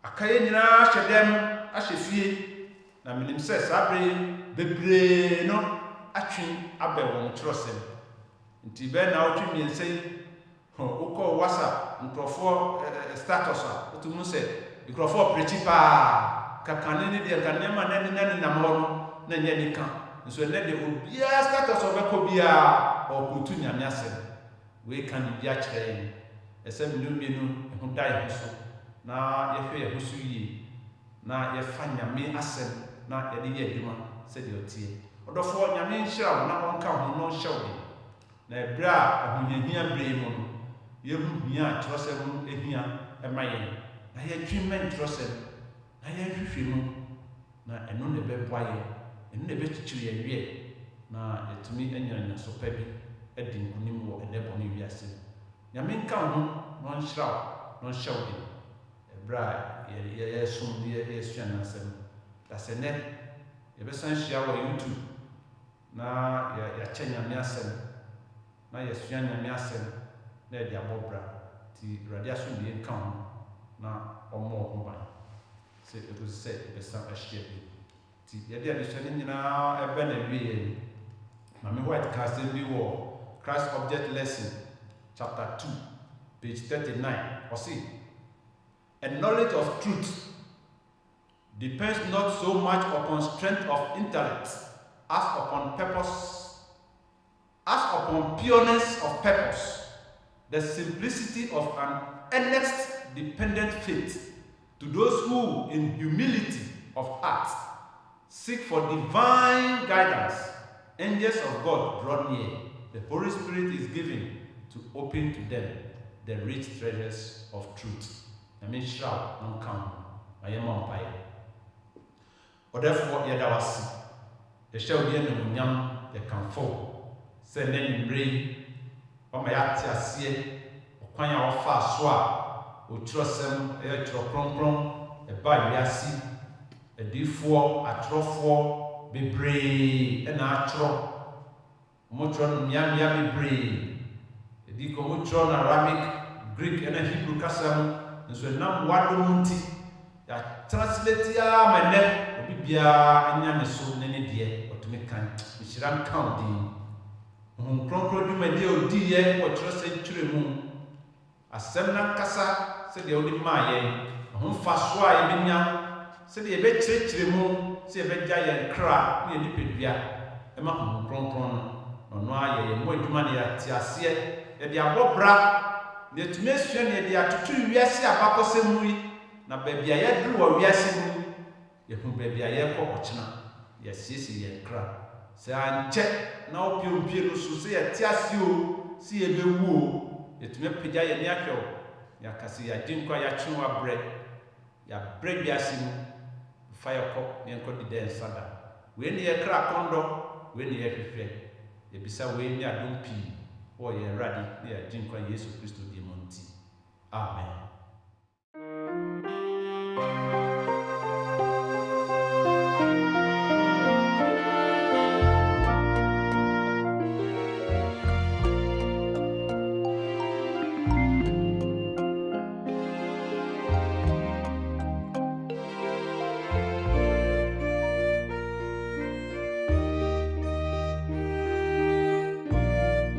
A Kayana Shadam, Ashifie, Namin says, Sabri, Bebre, no, Achin, Abbe won't trust him. And Tiben out to me and say, Oko WhatsApp, and Crawford status, to Muse, the Crawford pretty pa. Kakanini de kanema nani na moro na nyani kan nso le de obia status obeko bia o kutu nyame asem we kan bia kire esem numienu ehun dai huso na yehwe yehuso yi na yefa nyame asem na yede ye adwuma se de otie odofo nyame nhira na onka ho no hyew na ebra ahunyahia bre mu no yehuhia trosem ehia emaye na ye twimmen trosem I am feeling na eno ne be boye eno ne be chichiri ewie na etumi anya so pa bi edi nkunim wo ene boni wiase nyame nka ho no nhyira no hyew bi ebra ye sum ye sua na asem da se ne ye be san hia wo YouTube na ya chenya me asem na ye sua nyame asem na edi abobra ti radiation bi nka ho na omo ho ba say it was said the some aship ti ye dey addition nyina ebe na wie mama white casting be war Christ object lesson chapter 2 page 39 or see and knowledge of truth depends not so much upon strength of intellect as upon pureness of purpose, the simplicity of an earnest dependent faith to those who, in humility of heart, seek for divine guidance. Angels of God draw near. The Holy Spirit is given to open to them the rich treasures of truth. I mean, shall not come. I am on fire. Or therefore, Yadawasi, the shall be an young, the camphor, send any brain, or my atia, or quanya or fast swap, or trust them, a tropron, a bad yassi, a D4, a trophy, be brave, and a trop, Motron, yam, brave, a decomotron, Arabic, Greek, and a Hebrew Kasam, and so now one munti, that translate ya, my neck. Bia anya ne so ne de otumi kan mishiram kan din hon kronkro dwuma de odi ye otro century mu asem na kasa se de odi ma ye hon fa so a ye benya se de be kirikire mu se be gya ye kra ne nipedua e ma hon kronkron no no aye ye mo adwuma ne ya ti ase ye de abobra ne tumi asua ne de atoto wiase abakose mu na ba bia ye duru wo wiase mu yehu baby ayeko ochina yesiesi ye kra se anche na opie no so se ye tiase o se ye bewu o yetume pagya ye ne ahwe ya kase ya dinkwa ya chenwa bre ya bre biase mu fire kop ne enko de den sada we ne ye kra kondo we ne ye hwehwe ye bisa we ne adompi o ye radi ne ya dinkwa Yesu Kristo di monti amen.